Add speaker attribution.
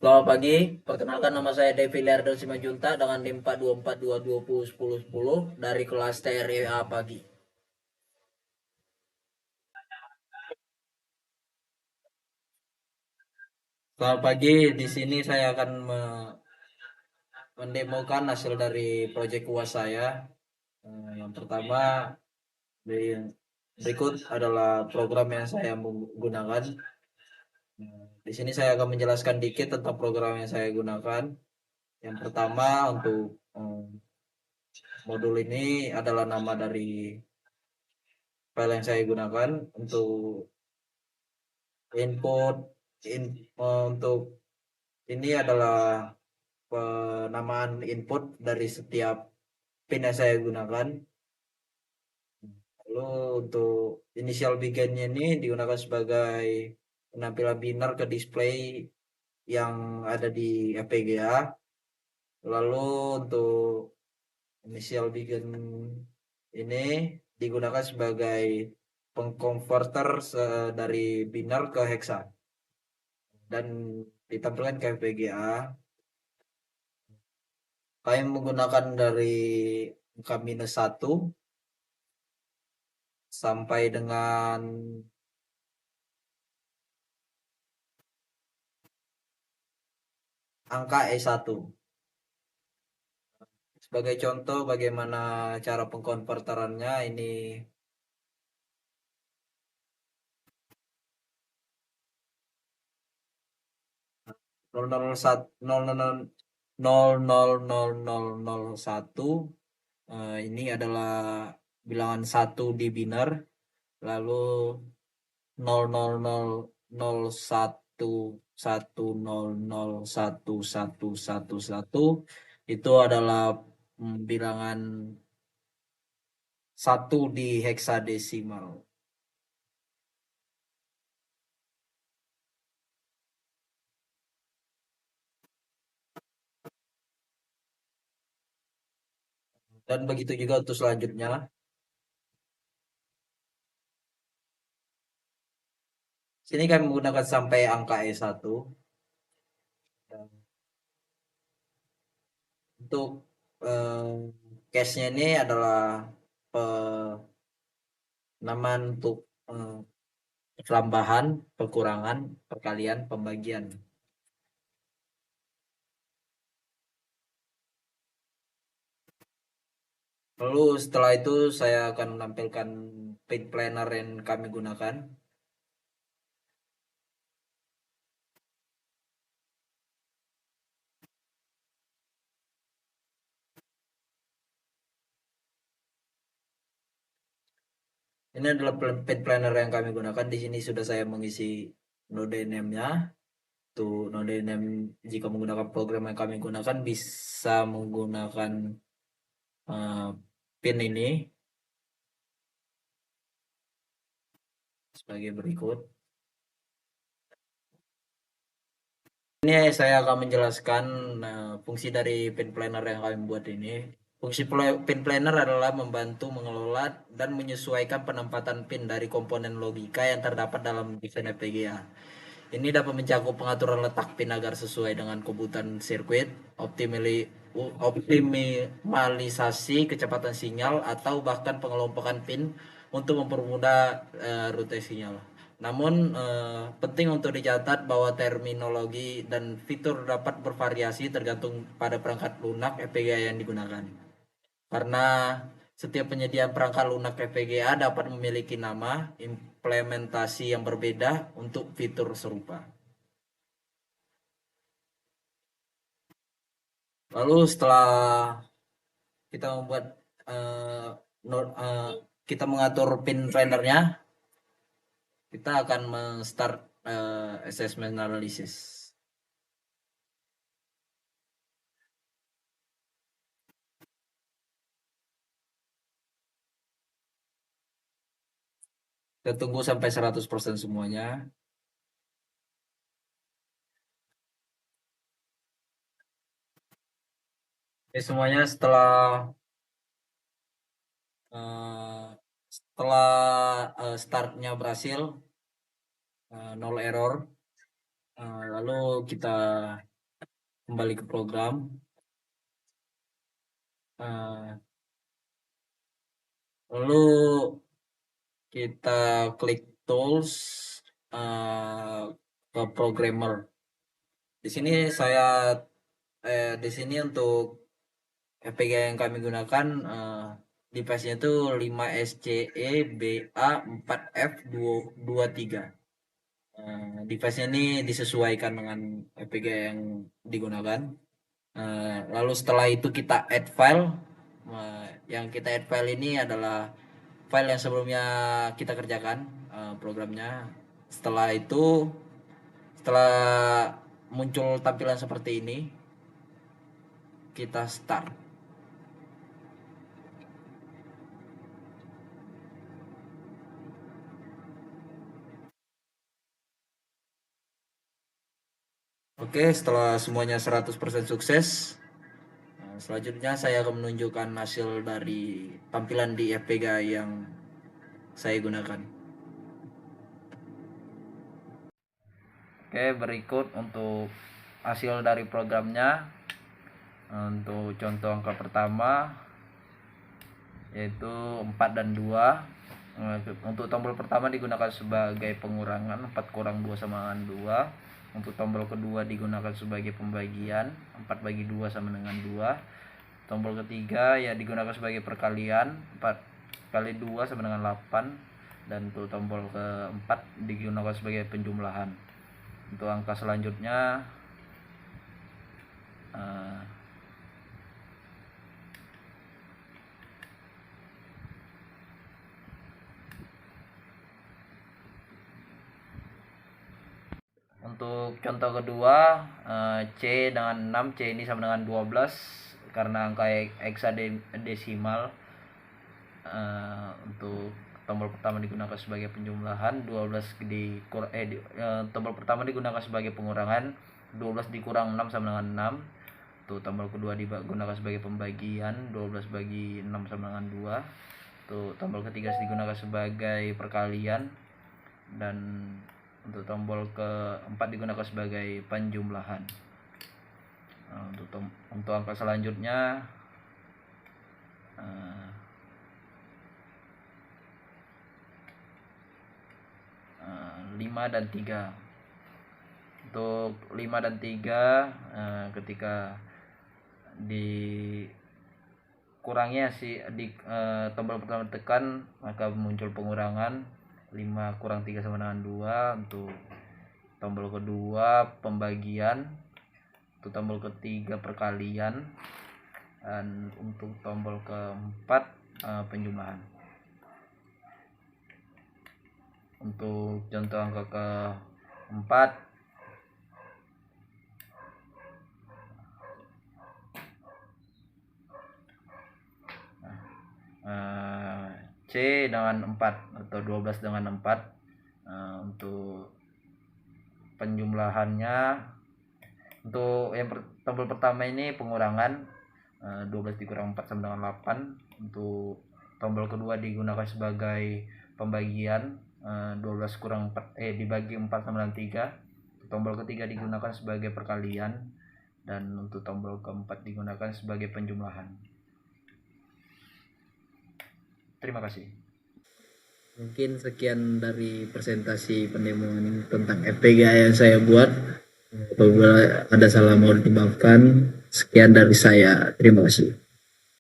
Speaker 1: Selamat pagi, perkenalkan nama saya Devi Liardo Simajunta dengan NIM 42422201010 dari kelas TRIA pagi. Selamat pagi, di sini saya akan mendemokan hasil dari proyek UAS saya. Yang pertama, berikut adalah program yang saya menggunakan. Di sini saya akan menjelaskan dikit tentang program yang saya gunakan. Yang pertama, untuk modul ini adalah nama dari file yang saya gunakan. Untuk input untuk ini adalah penamaan input dari setiap pin yang saya gunakan. Lalu untuk initial beginnya ini digunakan sebagai penampilan biner ke display yang ada di FPGA. Lalu untuk initial begin ini digunakan sebagai pengkonverter dari biner ke hexa dan ditampilkan ke FPGA. Kami menggunakan dari angka -1 sampai dengan angka E1. Sebagai contoh bagaimana cara pengkonverterannya, ini 001 ini adalah bilangan 1 di biner, lalu 0000110011111 itu adalah bilangan 1 di heksadesimal. Dan begitu juga untuk selanjutnya. Sini kami menggunakan sampai angka E1. Untuk case-nya ini adalah penamaan untuk tambahan, pengurangan, perkalian, pembagian. Lalu setelah itu saya akan menampilkan pin planner yang kami gunakan. Ini adalah pin planner yang kami gunakan. Di sini sudah saya mengisi node name-nya. Tuh node name jika menggunakan program yang kami gunakan bisa menggunakan pin ini sebagai berikut. Ini saya akan menjelaskan fungsi dari pin planner yang kami buat ini. Fungsi pin planner adalah membantu mengelola dan menyesuaikan penempatan pin dari komponen logika yang terdapat dalam desain FPGA. Ini dapat mencakup pengaturan letak pin agar sesuai dengan kebutuhan sirkuit, optimalisasi kecepatan sinyal, atau bahkan pengelompokan pin untuk mempermudah rute sinyal. Namun penting untuk dicatat bahwa terminologi dan fitur dapat bervariasi tergantung pada perangkat lunak FPGA yang digunakan. Karena setiap penyediaan perangkat lunak FPGA dapat memiliki nama implementasi yang berbeda untuk fitur serupa. Lalu setelah kita membuat kita mengatur pin plannernya, kita akan start assessment analysis. Kita tunggu sampai 100% semuanya. Oke, semuanya setelah startnya berhasil, 0 error, lalu kita kembali ke program. Uh, Lalu kita klik tools, ke programmer. Di sini di sini untuk FPG yang kami gunakan, device-nya itu 5SCE BA4F223. Device-nya ini disesuaikan dengan FPG yang digunakan. Lalu setelah itu kita add file. Yang kita add file ini adalah file yang sebelumnya kita kerjakan, programnya. Setelah muncul tampilan seperti ini, kita start. Oke, setelah semuanya 100% sukses, selanjutnya saya akan menunjukkan hasil dari tampilan di FPGA yang saya gunakan. Oke, berikut untuk hasil dari programnya. Untuk contoh angka pertama yaitu 4 dan 2. Untuk tombol pertama digunakan sebagai pengurangan, 4 kurang 2 sama dengan 2. Untuk tombol kedua digunakan sebagai pembagian, 4 bagi 2 sama dengan 2. Tombol ketiga ya digunakan sebagai perkalian, 4 kali 2 sama dengan 8. Dan untuk tombol keempat digunakan sebagai penjumlahan. Untuk angka selanjutnya untuk contoh kedua, C dengan 6, C ini sama dengan 12 karena angka heksadesimal. Untuk tombol pertama digunakan sebagai penjumlahan, tombol pertama digunakan sebagai pengurangan, 12 dikurang 6 sama dengan 6. Untuk tombol kedua digunakan sebagai pembagian, 12 bagi 6 sama dengan 2. Untuk tombol ketiga digunakan sebagai perkalian, dan untuk tombol keempat digunakan sebagai penjumlahan. Untuk angka selanjutnya 5 dan 3. Untuk 5 dan 3, ketika dikurangnya di tombol pertama tekan, maka muncul pengurangan, 5 kurang 3 sama dengan 2. Untuk tombol kedua pembagian, untuk tombol ketiga perkalian, dan untuk tombol keempat penjumlahan. Untuk contoh angka keempat, C dengan 4 atau 12 dengan 4. Untuk penjumlahannya, untuk yang tombol pertama ini pengurangan, 12 dikurang 4 sama dengan 8. Untuk tombol kedua digunakan sebagai pembagian, 12 kurang 4 dibagi 4 sama dengan 3. Tombol ketiga digunakan sebagai perkalian, dan untuk tombol keempat digunakan sebagai penjumlahan. Terima kasih. Mungkin sekian dari presentasi pendemoan tentang FPGA yang saya buat. Apabila ada salah mohon dimaafkan. Sekian dari saya. Terima kasih.